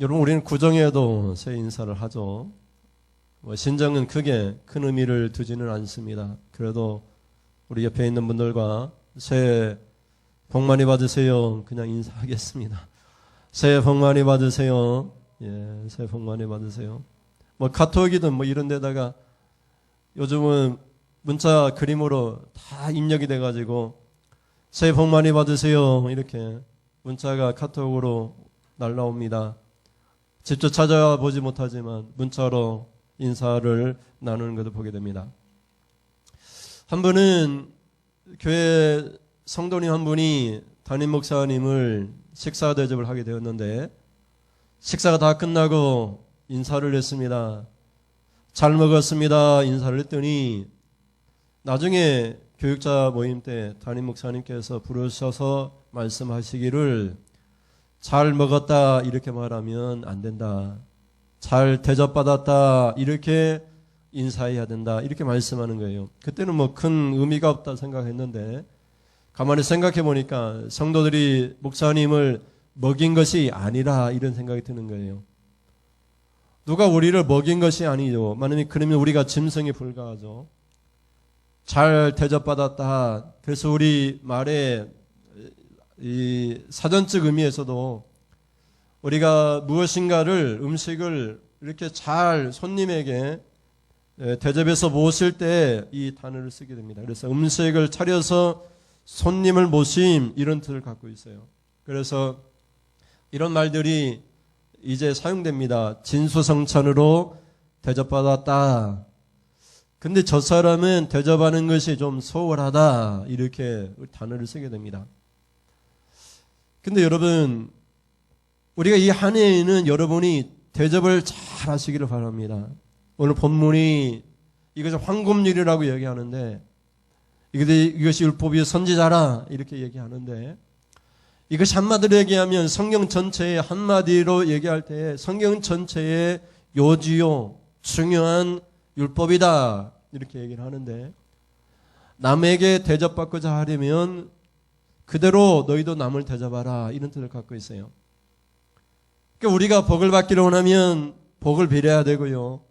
여러분, 우리는 구정에도 새해 인사를 하죠. 신정은 크게 큰 의미를 두지는 않습니다. 그래도 우리 옆에 있는 분들과 새해 복 많이 받으세요. 그냥 인사하겠습니다. 새해 복 많이 받으세요. 예, 새해 복 많이 받으세요. 카톡이든 이런 데다가 요즘은 문자 그림으로 다 입력이 돼가지고 새해 복 많이 받으세요. 이렇게 문자가 카톡으로 날라옵니다. 직접 찾아보지 못하지만 문자로 인사를 나누는 것을 보게 됩니다. 한 분은 교회 성도님 한 분이 담임 목사님을 식사 대접을 하게 되었는데 식사가 다 끝나고 인사를 했습니다. 잘 먹었습니다. 인사를 했더니 나중에 교육자 모임 때 담임 목사님께서 부르셔서 말씀하시기를 잘 먹었다 이렇게 말하면 안 된다. 잘 대접받았다 이렇게 인사해야 된다 이렇게 말씀하는 거예요. 그때는 큰 의미가 없다 생각했는데 가만히 생각해 보니까 성도들이 목사님을 먹인 것이 아니라 이런 생각이 드는 거예요. 누가 우리를 먹인 것이 아니죠. 만약에 그러면 우리가 짐승에 불과하죠. 잘 대접받았다. 그래서 우리 말에 이 사전적 의미에서도 우리가 무엇인가를 음식을 이렇게 잘 손님에게 대접해서 모실 때 이 단어를 쓰게 됩니다. 그래서 음식을 차려서 손님을 모심 이런 뜻을 갖고 있어요. 그래서 이런 말들이 이제 사용됩니다. 진수성찬으로 대접받았다. 근데 저 사람은 대접하는 것이 좀 소홀하다. 이렇게 단어를 쓰게 됩니다. 근데 여러분, 우리가 이 한 해에는 여러분이 대접을 잘 하시기를 바랍니다. 오늘 본문이 이것을 황금률이라고 얘기하는데 이것이 율법의 선지자라 이렇게 얘기하는데 이것이 한마디로 얘기하면 성경 전체에 한마디로 얘기할 때 성경 전체의 요지요 중요한 율법이다 이렇게 얘기를 하는데 남에게 대접받고자 하려면 그대로 너희도 남을 대접하라 이런 뜻을 갖고 있어요. 그러니까 우리가 복을 받기를 원하면 복을 빌어야 되고요.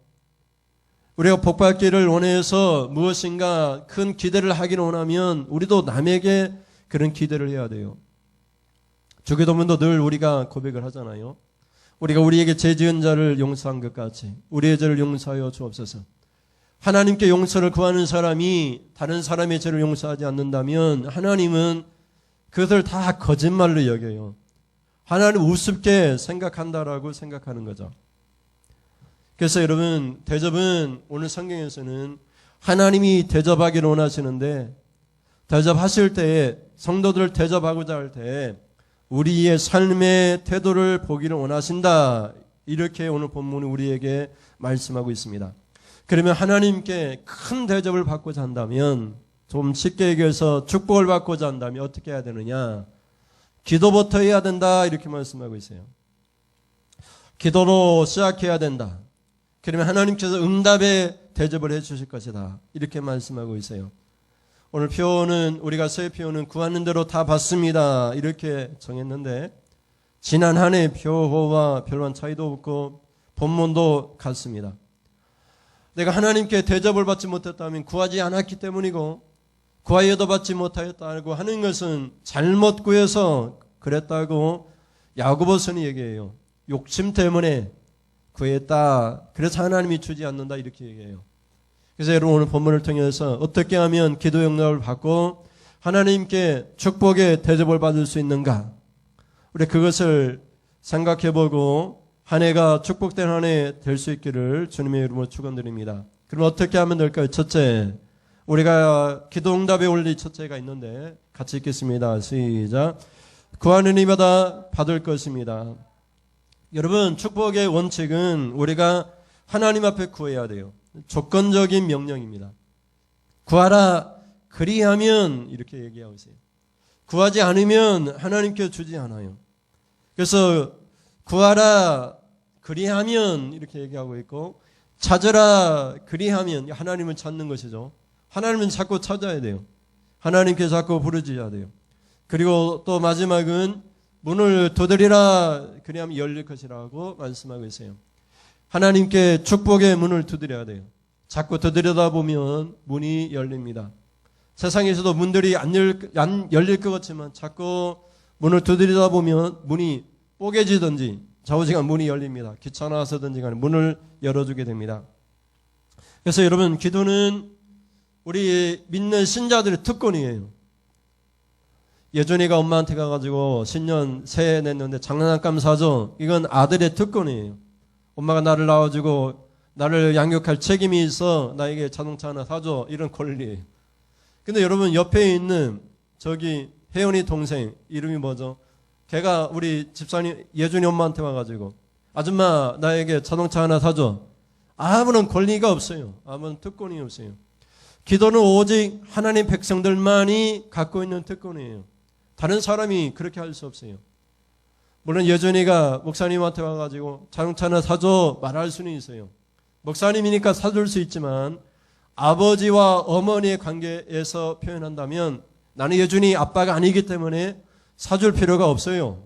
우리가 복 받기를 원해서 무엇인가 큰 기대를 하기를 원하면 우리도 남에게 그런 기대를 해야 돼요. 주기도문도 늘 우리가 고백을 하잖아요. 우리가 우리에게 죄 지은 자를 용서한 것 같이 우리의 죄를 용서하여 주옵소서. 하나님께 용서를 구하는 사람이 다른 사람의 죄를 용서하지 않는다면 하나님은 그것을 다 거짓말로 여겨요. 하나님 우습게 생각한다라고 생각하는 거죠. 그래서 여러분 대접은 오늘 성경에서는 하나님이 대접하기를 원하시는데 대접하실 때에 성도들을 대접하고자 할 때 우리의 삶의 태도를 보기를 원하신다. 이렇게 오늘 본문이 우리에게 말씀하고 있습니다. 그러면 하나님께 큰 대접을 받고자 한다면 좀 쉽게 얘기해서 축복을 받고자 한다면 어떻게 해야 되느냐? 기도부터 해야 된다. 이렇게 말씀하고 있어요. 기도로 시작해야 된다. 그러면 하나님께서 응답의 대접을 해 주실 것이다. 이렇게 말씀하고 있어요. 오늘 표어는 우리가 새 표어는 구하는 대로 다 받습니다. 이렇게 정했는데 지난 한 해 표어와 별반 차이도 없고 본문도 같습니다. 내가 하나님께 대접을 받지 못했다면 구하지 않았기 때문이고 구하여도 받지 못하였다고 하는 것은 잘못 구해서 그랬다고 야고보서는 얘기해요. 욕심 때문에 구했다. 그래서 하나님이 주지 않는다. 이렇게 얘기해요. 그래서 여러분 오늘 본문을 통해서 어떻게 하면 기도 응답을 받고 하나님께 축복의 대접을 받을 수 있는가? 우리 그것을 생각해보고 한 해가 축복된 한 해 될 수 있기를 주님의 이름으로 축원드립니다. 그럼 어떻게 하면 될까요? 첫째, 우리가 기도 응답에 올릴 첫째가 있는데 같이 읽겠습니다. 시작. 구하는 이마다 받을 것입니다. 여러분 축복의 원칙은 우리가 하나님 앞에 구해야 돼요. 조건적인 명령입니다. 구하라 그리하면 이렇게 얘기하고 있어요. 구하지 않으면 하나님께 주지 않아요. 그래서 구하라 그리하면 이렇게 얘기하고 있고 찾으라 그리하면 하나님을 찾는 것이죠. 하나님은 자꾸 찾아야 돼요. 하나님께 자꾸 부르짖어야 돼요. 그리고 또 마지막은 문을 두드리라 그리하면 열릴 것이라고 말씀하고 있어요. 하나님께 축복의 문을 두드려야 돼요. 자꾸 두드리다 보면 문이 열립니다. 세상에서도 문들이 안 열릴 것 같지만 자꾸 문을 두드리다 보면 문이 뽀개지든지 좌우지간 문이 열립니다. 귀찮아서든지 간에 문을 열어주게 됩니다. 그래서 여러분, 기도는 우리 믿는 신자들의 특권이에요. 예준이가 엄마한테 가가지고 신년 새해 냈는데 장난감 사줘. 이건 아들의 특권이에요. 엄마가 나를 낳아주고 나를 양육할 책임이 있어 나에게 자동차 하나 사줘. 이런 권리예요. 근데 여러분, 옆에 있는 저기 혜연이 동생 이름이 뭐죠? 걔가 우리 집사님 예준이 엄마한테 와가지고 아줌마 나에게 자동차 하나 사줘. 아무런 권리가 없어요. 아무런 특권이 없어요. 기도는 오직 하나님 백성들만이 갖고 있는 특권이에요. 다른 사람이 그렇게 할 수 없어요. 물론 예준이가 목사님한테 와가지고 자동차 하나 사줘 말할 수는 있어요. 목사님이니까 사줄 수 있지만 아버지와 어머니의 관계에서 표현한다면 나는 예준이 아빠가 아니기 때문에 사줄 필요가 없어요.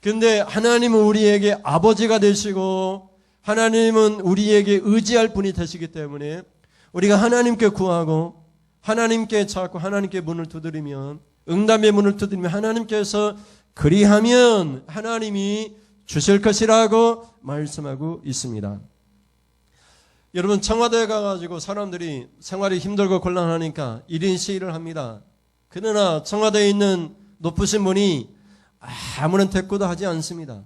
그런데 하나님은 우리에게 아버지가 되시고 하나님은 우리에게 의지할 분이 되시기 때문에 우리가 하나님께 구하고 하나님께 찾고 하나님께 문을 두드리면, 응답의 문을 두드리면 하나님께서 그리하면 하나님이 주실 것이라고 말씀하고 있습니다. 여러분, 청와대에 가가지고 사람들이 생활이 힘들고 곤란하니까 1인 시위를 합니다. 그러나 청와대에 있는 높으신 분이 아무런 대꾸도 하지 않습니다.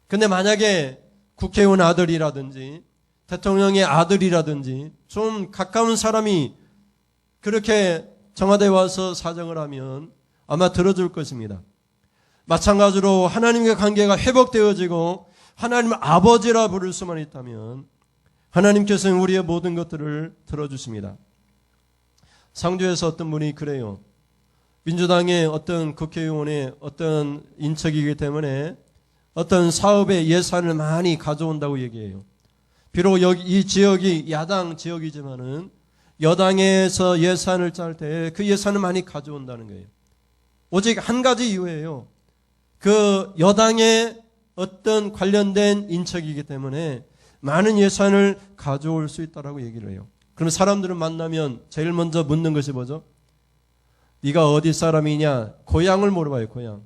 근데 만약에 국회의원 아들이라든지 대통령의 아들이라든지 좀 가까운 사람이 그렇게 청와대에 와서 사정을 하면 아마 들어줄 것입니다. 마찬가지로 하나님과 관계가 회복되어지고 하나님을 아버지라 부를 수만 있다면 하나님께서는 우리의 모든 것들을 들어주십니다. 상주에서 어떤 분이 그래요. 민주당의 어떤 국회의원의 어떤 인척이기 때문에 어떤 사업의 예산을 많이 가져온다고 얘기해요. 비록 여기 이 지역이 야당 지역이지만은 여당에서 예산을 짤 때 그 예산을 많이 가져온다는 거예요. 오직 한 가지 이유예요. 그 여당의 어떤 관련된 인척이기 때문에 많은 예산을 가져올 수 있다라고 얘기를 해요. 그럼 사람들을 만나면 제일 먼저 묻는 것이 뭐죠? 네가 어디 사람이냐? 고향을 물어봐요. 고향.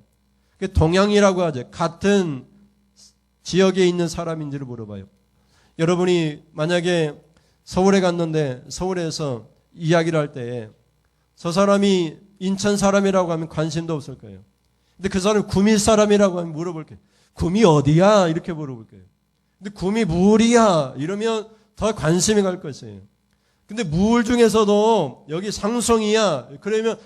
동양이라고 하죠. 같은 지역에 있는 사람인지를 물어봐요. 여러분이 만약에 서울에 갔는데 서울에서 이야기를 할 때 저 사람이 인천 사람이라고 하면 관심도 없을 거예요. 근데 그 사람이 구미 사람이라고 하면 물어볼 거예요. 구미 어디야? 이렇게 물어볼 거예요. 근데 구미 무을이야? 이러면 더 관심이 갈 것이에요. 근데 무을 중에서도 여기 상송이야? 그러면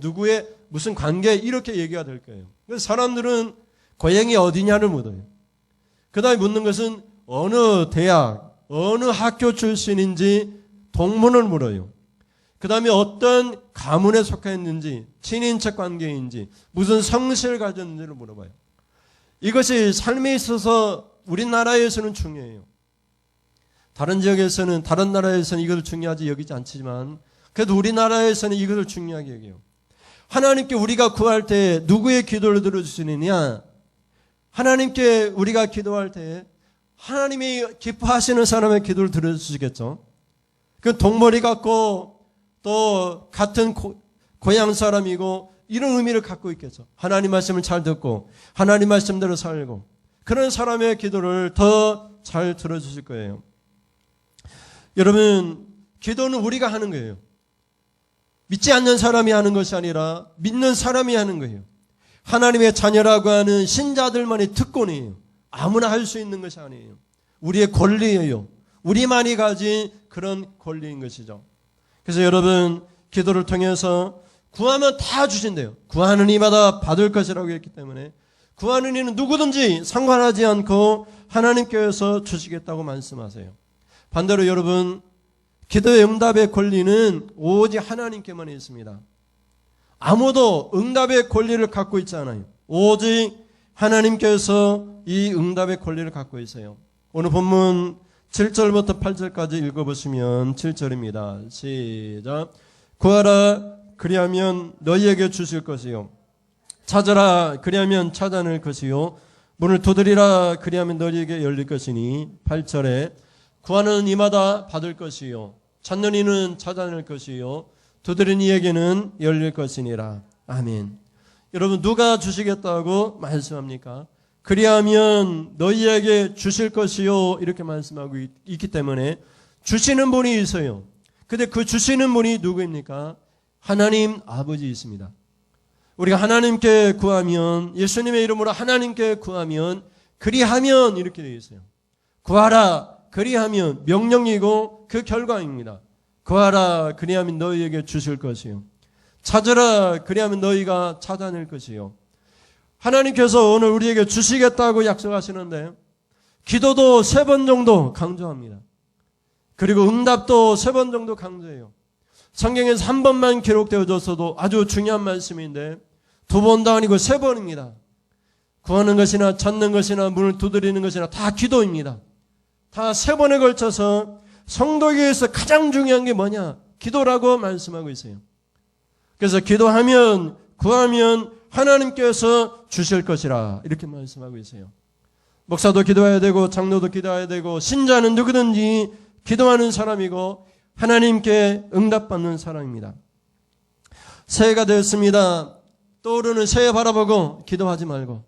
누구의 무슨 관계? 이렇게 얘기가 될 거예요. 그래서 사람들은 고향이 어디냐를 물어요. 그 다음에 묻는 것은 어느 대학, 어느 학교 출신인지 동문을 물어요. 그 다음에 어떤 가문에 속했는지, 친인척 관계인지, 무슨 성실을 가졌는지를 물어봐요. 이것이 삶에 있어서 우리나라에서는 중요해요. 다른 지역에서는, 다른 나라에서는 이것을 중요하지 여기지 않지만 그래도 우리나라에서는 이것을 중요하게 여겨요. 하나님께 우리가 구할 때 누구의 기도를 들어주시느냐? 하나님께 우리가 기도할 때 하나님이 기뻐하시는 사람의 기도를 들어주시겠죠. 그 동머리 같고 또 같은 고향 사람이고 이런 의미를 갖고 있겠죠. 하나님 말씀을 잘 듣고 하나님 말씀대로 살고 그런 사람의 기도를 더 잘 들어주실 거예요. 여러분, 기도는 우리가 하는 거예요. 믿지 않는 사람이 하는 것이 아니라 믿는 사람이 하는 거예요. 하나님의 자녀라고 하는 신자들만의 특권이에요. 아무나 할 수 있는 것이 아니에요. 우리의 권리예요. 우리만이 가진 그런 권리인 것이죠. 그래서 여러분, 기도를 통해서 구하면 다 주신대요. 구하는 이마다 받을 것이라고 했기 때문에 구하는 이는 누구든지 상관하지 않고 하나님께서 주시겠다고 말씀하세요. 반대로 여러분, 기도의 응답의 권리는 오직 하나님께만 있습니다. 아무도 응답의 권리를 갖고 있지 않아요. 오직 하나님께서 이 응답의 권리를 갖고 있어요. 오늘 본문 7절부터 8절까지 읽어보시면 7절입니다. 시작. 구하라 그리하면 너희에게 주실 것이요 찾으라 그리하면 찾아낼 것이요 문을 두드리라 그리하면 너희에게 열릴 것이니 8절에 구하는 이마다 받을 것이요 찾는 이는 찾아낼 것이요 두드리는 이에게는 열릴 것이니라. 아멘. 여러분 누가 주시겠다고 말씀합니까? 그리하면 너희에게 주실 것이요 이렇게 말씀하고 있기 때문에 주시는 분이 있어요. 근데 그 주시는 분이 누구입니까? 하나님 아버지 있습니다. 우리가 하나님께 구하면 예수님의 이름으로 하나님께 구하면 그리하면 이렇게 되어 있어요. 구하라 그리하면 명령이고 그 결과입니다. 구하라 그리하면 너희에게 주실 것이요 찾으라 그리하면 너희가 찾아낼 것이요. 하나님께서 오늘 우리에게 주시겠다고 약속하시는데 기도도 3번 정도 강조합니다. 그리고 응답도 3번 정도 강조해요. 성경에서 한 번만 기록되어졌어도 아주 중요한 말씀인데 2번도 아니고 3번입니다. 구하는 것이나 찾는 것이나 문을 두드리는 것이나 다 기도입니다. 다 3번에 걸쳐서 성도에게서 가장 중요한 게 뭐냐? 기도라고 말씀하고 있어요. 그래서 기도하면 구하면 하나님께서 주실 것이라 이렇게 말씀하고 있어요. 목사도 기도해야 되고 장로도 기도해야 되고 신자는 누구든지 기도하는 사람이고 하나님께 응답받는 사람입니다. 새해가 되었습니다. 떠오르는 새해 바라보고 기도하지 말고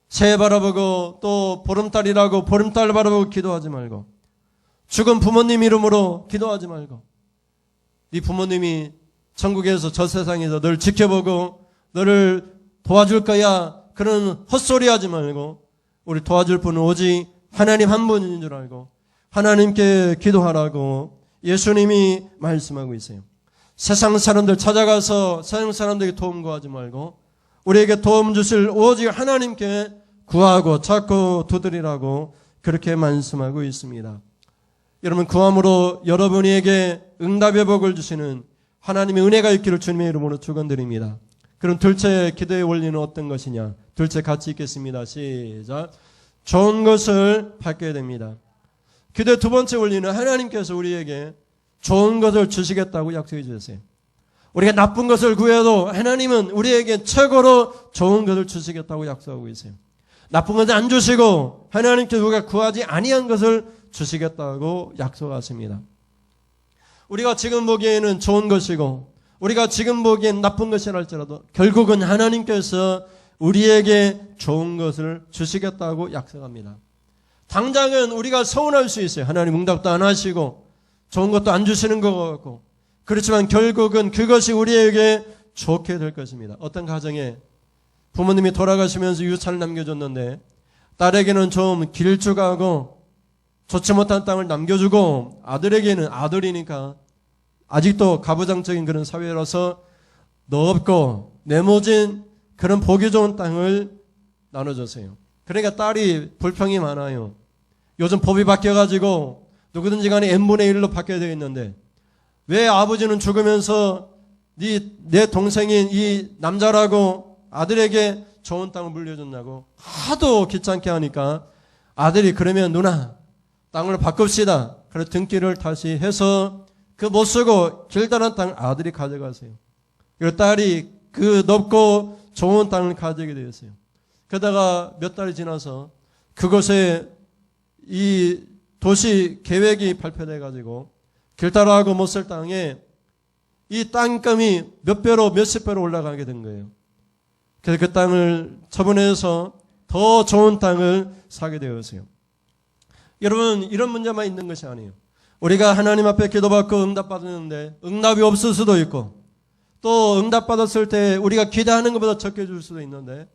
새해 바라보고 또 보름달이라고 보름달 바라보고 기도하지 말고 죽은 부모님 이름으로 기도하지 말고 네 부모님이 천국에서 저 세상에서 널 지켜보고 너를 도와줄 거야 그런 헛소리 하지 말고 우리 도와줄 분은 오직 하나님 한 분인 줄 알고 하나님께 기도하라고 예수님이 말씀하고 있어요. 세상 사람들 찾아가서 세상 사람들에게 도움 구하지 말고 우리에게 도움 주실 오직 하나님께 구하고 찾고 두드리라고 그렇게 말씀하고 있습니다. 여러분 구함으로 여러분에게 응답의 복을 주시는 하나님의 은혜가 있기를 주님의 이름으로 축원드립니다. 그럼 둘째 기도의 원리는 어떤 것이냐? 둘째 같이 읽겠습니다. 시작. 좋은 것을 받게 됩니다. 기도의 2번째 원리는 하나님께서 우리에게 좋은 것을 주시겠다고 약속해 주셨어요. 우리가 나쁜 것을 구해도 하나님은 우리에게 최고로 좋은 것을 주시겠다고 약속하고 있어요. 나쁜 것을 안 주시고 하나님께서 우리가 구하지 아니한 것을 주시겠다고 약속하십니다. 우리가 지금 보기에는 좋은 것이고 우리가 지금 보기엔 나쁜 것이라 할지라도 결국은 하나님께서 우리에게 좋은 것을 주시겠다고 약속합니다. 당장은 우리가 서운할 수 있어요. 하나님 응답도 안 하시고 좋은 것도 안 주시는 것 같고 그렇지만 결국은 그것이 우리에게 좋게 될 것입니다. 어떤 가정에 부모님이 돌아가시면서 유산을 남겨줬는데 딸에게는 좀 길쭉하고 좋지 못한 땅을 남겨주고 아들에게는 아들이니까 아직도 가부장적인 그런 사회라서 넓고 네모진 그런 보기 좋은 땅을 나눠줬어요. 그러니까 딸이 불평이 많아요. 요즘 법이 바뀌어가지고 누구든지 간에 n분의 1로 바뀌어야 되어 있는데 왜 아버지는 죽으면서 내 동생인 이 남자라고 아들에게 좋은 땅을 물려줬냐고 하도 귀찮게 하니까 아들이 그러면 누나 땅을 바꿉시다. 그래서 등기를 다시 해서 그 못 쓰고 길다란 땅을 아들이 가져가세요. 그리고 딸이 그 넓고 좋은 땅을 가지게 되었어요. 그러다가 몇 달이 지나서 그곳에 이 도시 계획이 발표돼가지고 길다라고 못 쓸 땅에 이 땅값이 몇 배로 몇십 배로 올라가게 된 거예요. 그래서 그 땅을 처분해서 더 좋은 땅을 사게 되었어요. 여러분 이런 문제만 있는 것이 아니에요. 우리가 하나님 앞에 기도받고 응답받았는데 응답이 없을 수도 있고 또 응답받았을 때 우리가 기대하는 것보다 적게 줄 수도 있는데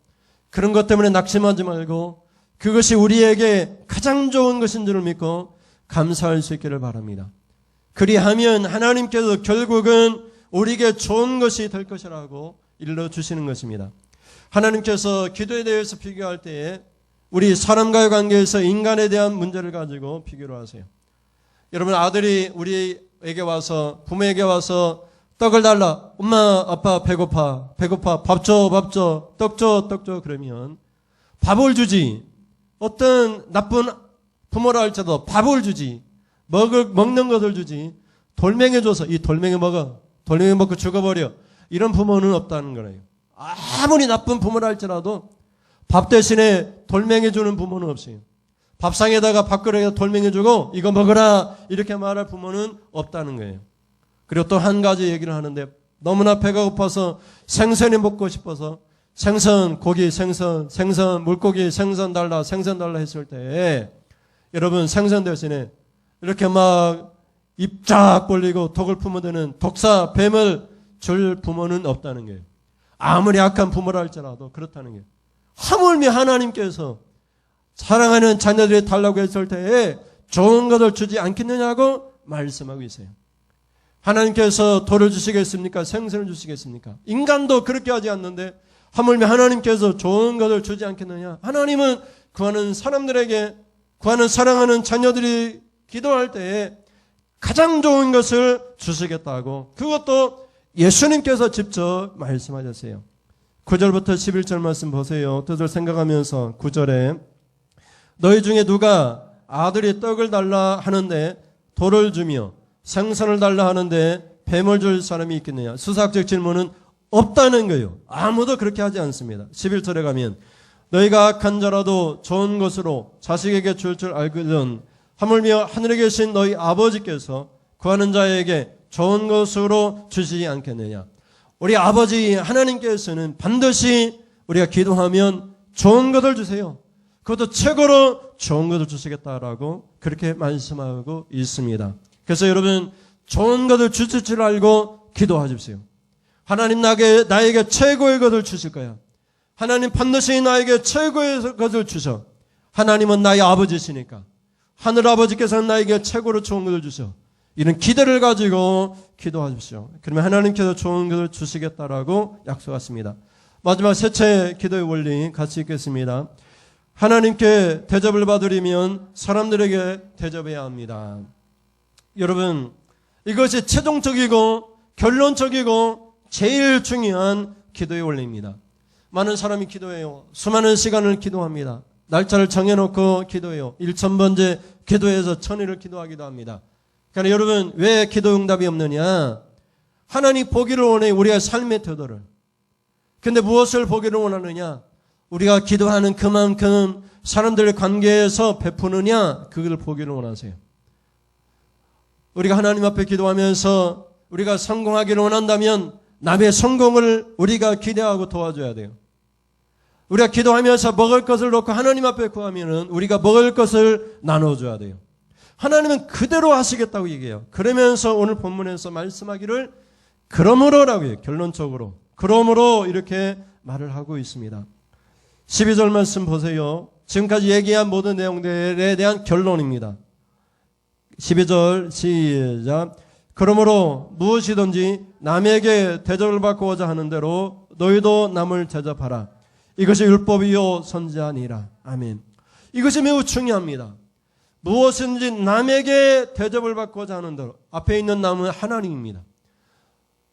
그런 것 때문에 낙심하지 말고 그것이 우리에게 가장 좋은 것인 줄을 믿고 감사할 수 있기를 바랍니다. 그리하면 하나님께서 결국은 우리에게 좋은 것이 될 것이라고 일러주시는 것입니다. 하나님께서 기도에 대해서 비교할 때에 우리 사람과의 관계에서 인간에 대한 문제를 가지고 비교를 하세요. 여러분 아들이 우리에게 와서 부모에게 와서 떡을 달라. 엄마 아빠 배고파 밥 줘 떡 줘 그러면 밥을 주지. 어떤 나쁜 부모라 할지라도 밥을 주지. 먹는 것을 주지. 돌멩이 줘서 이 돌멩이 먹어. 돌멩이 먹고 죽어버려. 이런 부모는 없다는 거예요. 아무리 나쁜 부모라 할지라도 밥 대신에 돌멩이 주는 부모는 없어요. 밥상에다가 밥그릇에다 돌멩이 주고 이거 먹어라 이렇게 말할 부모는 없다는 거예요. 그리고 또 한 가지 얘기를 하는데 너무나 배가 고파서 생선이 먹고 싶어서 생선, 고기, 생선, 물고기, 생선 달라 했을 때 여러분 생선 대신에 이렇게 막 입 쫙 벌리고 독을 품어대는 독사, 뱀을 줄 부모는 없다는 거예요. 아무리 악한 부모라 할지라도 그렇다는 거예요. 하물며 하나님께서 사랑하는 자녀들이 달라고 했을 때에 좋은 것을 주지 않겠느냐고 말씀하고 있어요. 하나님께서 돌을 주시겠습니까? 생선을 주시겠습니까? 인간도 그렇게 하지 않는데 하물며 하나님께서 좋은 것을 주지 않겠느냐? 하나님은 구하는 사람들에게 구하는 사랑하는 자녀들이 기도할 때에 가장 좋은 것을 주시겠다고 그것도 예수님께서 직접 말씀하셨어요. 9절부터 11절 말씀 보세요. 뜻을 생각하면서 9절에 너희 중에 누가 아들이 떡을 달라 하는데 돌을 주며 생선을 달라 하는데 뱀을 줄 사람이 있겠느냐. 수사학적 질문은 없다는 거예요. 아무도 그렇게 하지 않습니다. 11절에 가면 너희가 악한 자라도 좋은 것으로 자식에게 줄 알거든 하물며 하늘에 계신 너희 아버지께서 구하는 자에게 좋은 것으로 주시지 않겠느냐. 우리 아버지 하나님께서는 반드시 우리가 기도하면 좋은 것을 주세요. 그것도 최고로 좋은 것을 주시겠다라고 그렇게 말씀하고 있습니다. 그래서 여러분 좋은 것을 주실 줄 알고 기도하십시오. 하나님 나에게 최고의 것을 주실 거야. 하나님 반드시 나에게 최고의 것을 주셔. 하나님은 나의 아버지시니까. 하늘 아버지께서는 나에게 최고로 좋은 것을 주셔. 이런 기대를 가지고 기도하십시오. 그러면 하나님께서 좋은 것을 주시겠다라고 약속하십니다. 마지막 셋째 기도의 원리 같이 읽겠습니다. 하나님께 대접을 받으려면 사람들에게 대접해야 합니다. 여러분 이것이 최종적이고 결론적이고 제일 중요한 기도의 원리입니다. 많은 사람이 기도해요. 수많은 시간을 기도합니다. 날짜를 정해놓고 기도해요. 1000번째 기도해서 1000일을 기도하기도 합니다. 그러니까 여러분 왜 기도 응답이 없느냐? 하나님 보기를 원해 우리의 삶의 태도를. 근데 무엇을 보기를 원하느냐? 우리가 기도하는 그만큼 사람들의 관계에서 베푸느냐? 그걸 보기를 원하세요. 우리가 하나님 앞에 기도하면서 우리가 성공하기를 원한다면 남의 성공을 우리가 기대하고 도와줘야 돼요. 우리가 기도하면서 먹을 것을 놓고 하나님 앞에 구하면은 우리가 먹을 것을 나눠줘야 돼요. 하나님은 그대로 하시겠다고 얘기해요. 그러면서 오늘 본문에서 말씀하기를 그러므로라고 해요. 결론적으로. 그러므로 이렇게 말을 하고 있습니다. 12절 말씀 보세요. 지금까지 얘기한 모든 내용들에 대한 결론입니다. 12절 시작. 그러므로 무엇이든지 남에게 대접을 받고자 하는 대로 너희도 남을 대접하라. 이것이 율법이요 선지자니라. 아멘. 이것이 매우 중요합니다. 무엇인지 남에게 대접을 받고자 하는 대로. 앞에 있는 남은 하나님입니다.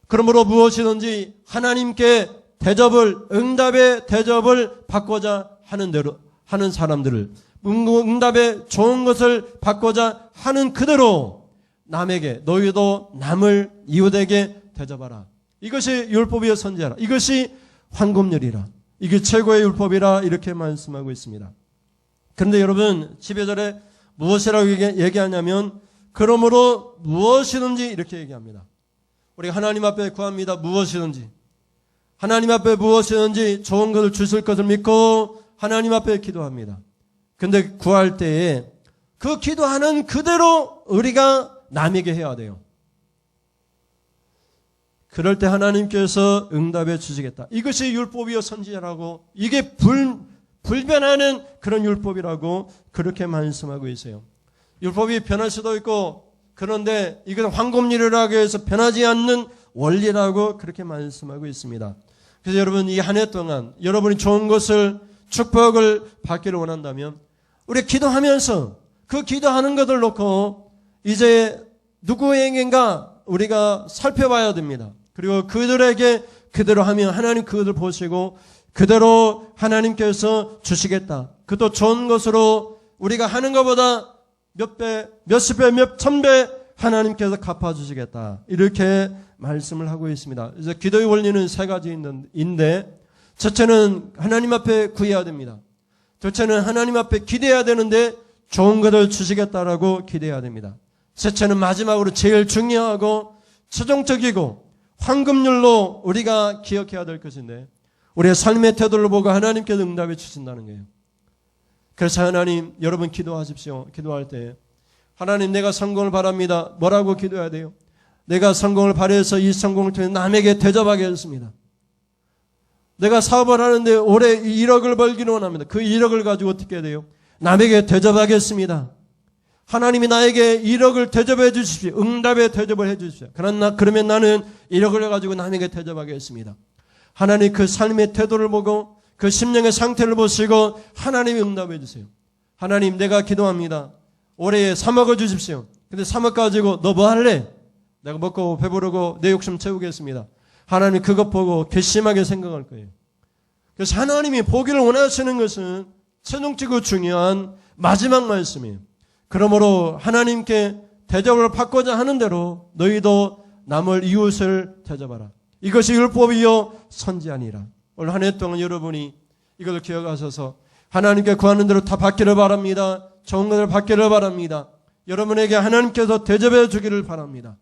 그러므로 무엇이든지 하나님께 대접을 응답의 대접을 받고자 하는 대로 하는 사람들을 응답의 좋은 것을 받고자 하는 그대로 남에게 너희도 남을 이웃에게 대접하라. 이것이 율법이여 선지자라. 이것이 황금률이라. 이게 최고의 율법이라 이렇게 말씀하고 있습니다. 그런데 여러분 12절에 무엇이라고 얘기하냐면 그러므로 무엇이든지 이렇게 얘기합니다. 우리가 하나님 앞에 구합니다. 무엇이든지. 하나님 앞에 무엇이든지 좋은 것을 주실 것을 믿고 하나님 앞에 기도합니다. 근데 구할 때에 그 기도하는 그대로 우리가 남에게 해야 돼요. 그럴 때 하나님께서 응답해 주시겠다. 이것이 율법이요 선지자라고 이게 불변하는 그런 율법이라고 그렇게 말씀하고 있어요. 율법이 변할 수도 있고 그런데 이것은 황금률이라고 해서 변하지 않는 원리라고 그렇게 말씀하고 있습니다. 그래서 여러분 이 한 해 동안 여러분이 좋은 것을 축복을 받기를 원한다면 우리 기도하면서 그 기도하는 것을 놓고 이제 누구에게인가 우리가 살펴봐야 됩니다. 그리고 그들에게 그대로 하면 하나님 그것을 보시고 그대로 하나님께서 주시겠다. 그것도 좋은 것으로 우리가 하는 것보다 몇 배, 몇십 배, 몇천 배 하나님께서 갚아주시겠다. 이렇게 말씀을 하고 있습니다. 그래서 기도의 원리는 세 가지인데 첫째는 하나님 앞에 구해야 됩니다. 둘째는 하나님 앞에 기대해야 되는데 좋은 것을 주시겠다라고 기대해야 됩니다. 셋째는 마지막으로 제일 중요하고 최종적이고 황금률로 우리가 기억해야 될 것인데 우리의 삶의 태도를 보고 하나님께서 응답해 주신다는 거예요. 그래서 하나님, 여러분 기도하십시오. 기도할 때 하나님, 내가 성공을 바랍니다. 뭐라고 기도해야 돼요? 내가 성공을 바라서 이 성공을 통해 남에게 대접하게 했습니다. 내가 사업을 하는데 올해 1억을 벌기를 원합니다. 그 1억을 가지고 어떻게 해야 돼요? 남에게 대접하겠습니다. 하나님이 나에게 1억을 대접해 주십시오. 응답에 대접을 해 주십시오. 그러면 나는 1억을 가지고 남에게 대접하겠습니다. 하나님 그 삶의 태도를 보고 그 심령의 상태를 보시고 하나님이 응답해 주세요. 하나님, 내가 기도합니다. 올해에 3억을 주십시오. 근데 3억 가지고 너 뭐 할래? 내가 먹고 배부르고 내 욕심 채우겠습니다. 하나님 그것 보고 괘씸하게 생각할 거예요. 그래서 하나님이 보기를 원하시는 것은 최종적으로 중요한 마지막 말씀이에요. 그러므로 하나님께 대접을 받고자 하는 대로 너희도 남을 이웃을 대접하라. 이것이 율법이요 선지아니라. 오늘 한 해 동안 여러분이 이것을 기억하셔서 하나님께 구하는 대로 다 받기를 바랍니다. 좋은 것을 받기를 바랍니다. 여러분에게 하나님께서 대접해 주기를 바랍니다.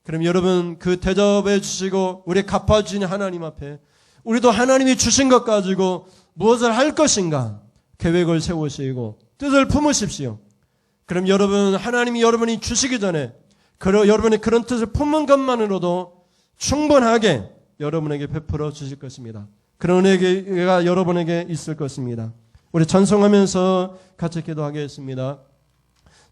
그럼 여러분 그 대접해 주시고 우리 갚아주신 하나님 앞에 우리도 하나님이 주신 것 가지고 무엇을 할 것인가 계획을 세우시고 뜻을 품으십시오. 그럼 여러분, 하나님이 여러분이 주시기 전에 여러분이 그런 뜻을 품은 것만으로도 충분하게 여러분에게 베풀어 주실 것입니다. 그런 은혜가 여러분에게 있을 것입니다. 우리 찬송하면서 같이 기도하겠습니다.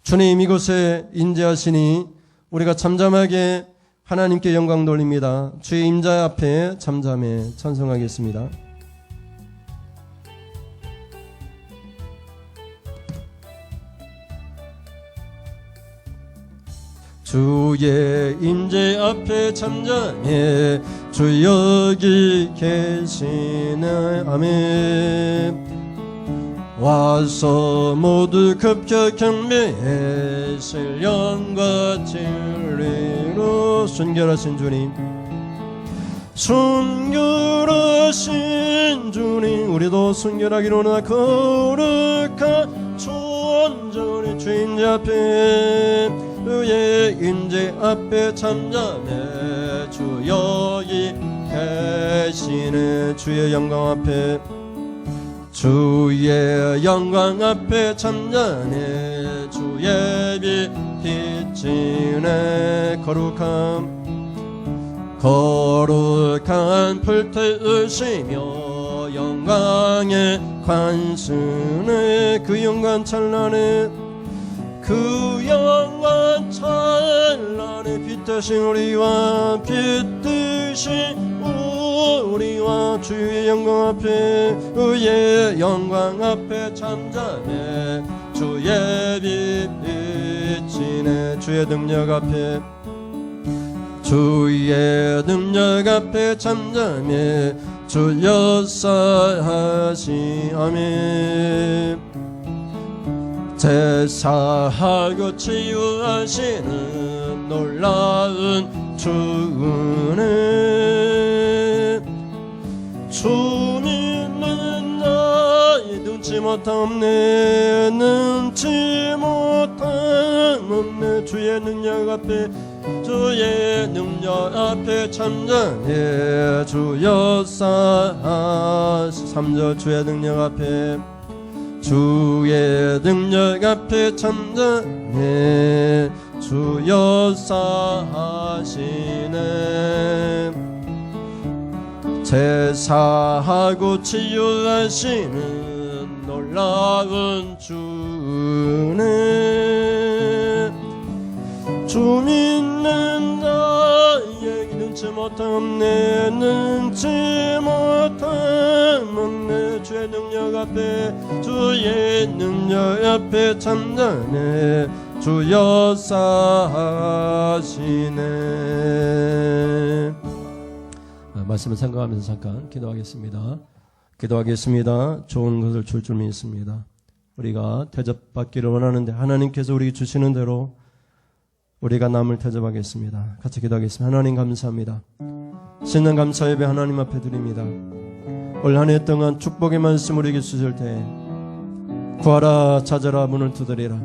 주님, 이곳에 임재하시니 우리가 잠잠하게 하나님께 영광 돌립니다. 주의 임자 앞에 잠잠해 찬송하겠습니다. 주의 임재 앞에 잠잠해 주 여기 계시네. 아멘. 와서 모두 급격 경배해 신령과 진리로 순결하신 주님, 순결하신 주님, 우리도 순결하기로 나 거룩한 존전의 주인 앞에 그의 임재 앞에 잠잠해 주 여기 계시네. 주의 영광 앞에 주의 영광 앞에 잠잠해 주의 빛 비치네. 거룩한 불태우시며 영광의 관순에 그 영광 찬란해 그 영광 찬란해 빛되신 우리와 빛되신 우리와 주의 영광 앞에 그의 영광 앞에 잠잠해 주의 빛 비치네. 주의 능력 앞에 주의 능력 앞에 잠잠해 주 역사하시. 아멘. 제사하고 치유하시는 놀라운 주 은혜 주 믿는 나의 눈치 못함네 눈치 못함네 주의 능력 앞에 주의 능력 앞에 잠잠해 주 역사하시. 3절 주의 능력 앞에 주의 능력 앞에 잠잠해 주 역사하시네. 제사하고 치유하시는 놀라운 주네 주 믿는 자에게 눈치 못함네 눈치 못함네 주의 능력 앞에 주의 능력 앞에 잠잠해 주 역사하시네. 말씀을 생각하면서 잠깐 기도하겠습니다. 좋은 것을 줄 줄 믿습니다. 우리가 대접받기를 원하는데 하나님께서 우리에게 주시는 대로 우리가 남을 대접하겠습니다. 같이 기도하겠습니다. 하나님 감사합니다. 신년 감사 예배 하나님 앞에 드립니다. 올 한 해 동안 축복의 말씀 우리에게 주실 때에 구하라 찾아라 문을 두드리라.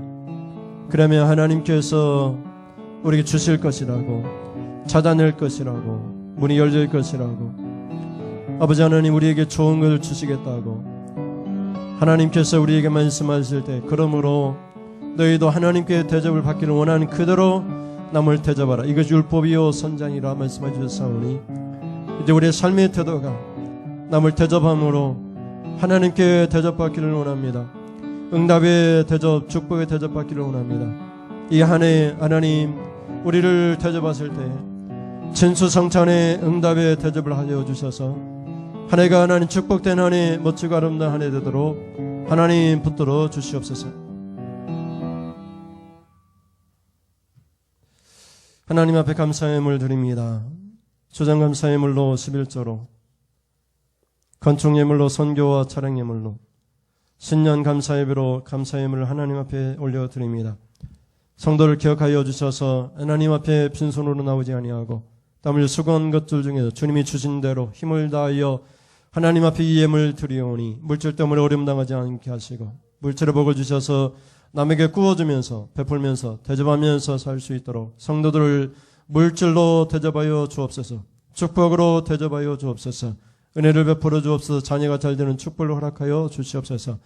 그러면 하나님께서 우리에게 주실 것이라고, 찾아낼 것이라고, 문이 열릴 것이라고, 아버지 하나님 우리에게 좋은 것을 주시겠다고 하나님께서 우리에게 말씀하실 때, 그러므로 너희도 하나님께 대접을 받기를 원하는 그대로 남을 대접하라. 이것이 율법이요 선장이라 말씀해 주셨사오니 이제 우리의 삶의 태도가 남을 대접함으로 하나님께 대접받기를 원합니다. 응답의 대접, 축복의 대접받기를 원합니다. 이 한 해 하나님 우리를 대접하실 때 진수성찬의 응답의 대접을 하여 주셔서 한 해가 하나님 축복된 한 해, 멋지고 아름다운 한 해 되도록 하나님 붙들어 주시옵소서. 하나님 앞에 감사의 예물 드립니다. 주장감사의 예물로 11조로, 건축 예물로, 선교와 차량 예물로, 신년 감사 예배로 감사 예물을 하나님 앞에 올려드립니다. 성도를 기억하여 주셔서 하나님 앞에 빈손으로 나오지 아니하고 땀 흘려 수고한 것들 중에서 주님이 주신 대로 힘을 다하여 하나님 앞에 이 예물 드리오니 물질 때문에 어려움 당하지 않게 하시고 물질의 복을 주셔서 남에게 구워주면서 베풀면서 대접하면서 살 수 있도록 성도들을 물질로 대접하여 주옵소서. 축복으로 대접하여 주옵소서. 은혜를 베풀어 주옵소서. 자녀가 잘 되는 축복을 허락하여 주시옵소서.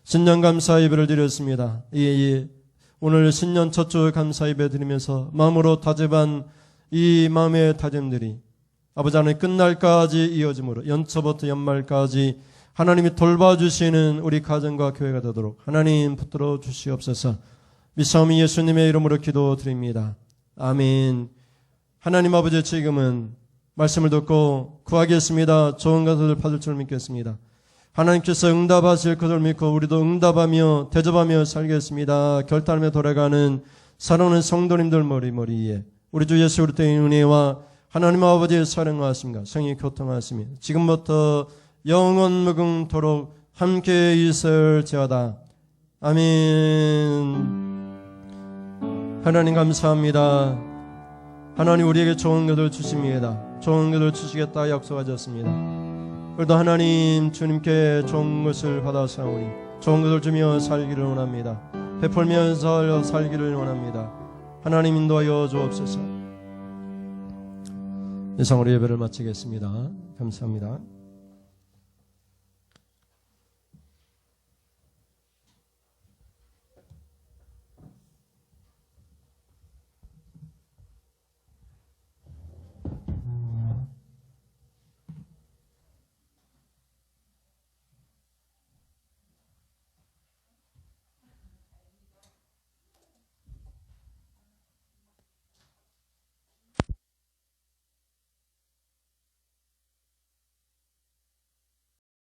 신년 감사 예배를 드렸습니다. 오늘 신년 첫 주 감사 예배 드리면서 마음으로 다짐한 이 마음의 다짐들이 아버지 하나님 끝날까지 이어짐으로 연초부터 연말까지 하나님이 돌봐주시는 우리 가정과 교회가 되도록 하나님 붙들어 주시옵소서. 미사오미 예수님의 이름으로 기도드립니다. 아멘. 하나님 아버지, 지금은 말씀을 듣고 구하겠습니다. 좋은 것을 받을 줄 믿겠습니다. 하나님께서 응답하실 것을 믿고 우리도 응답하며 대접하며 살겠습니다. 결단하며 돌아가는 사랑하는 성도님들 머리머리에 우리 주 예수 그리스도의 은혜와 하나님 아버지의 사랑하심과 성령의 교통하심이 지금부터 영원 무궁토록 함께 있을지어다. 아멘. 하나님 감사합니다. 하나님 우리에게 좋은 것을 주십니다. 좋은 것을 주시겠다 약속하셨습니다. 우리도 하나님 주님께 좋은 것을 받아사오니 좋은 것을 주며 살기를 원합니다. 베풀면서 살기를 원합니다. 하나님 인도하여 주옵소서. 이상으로 예배를 마치겠습니다. 감사합니다.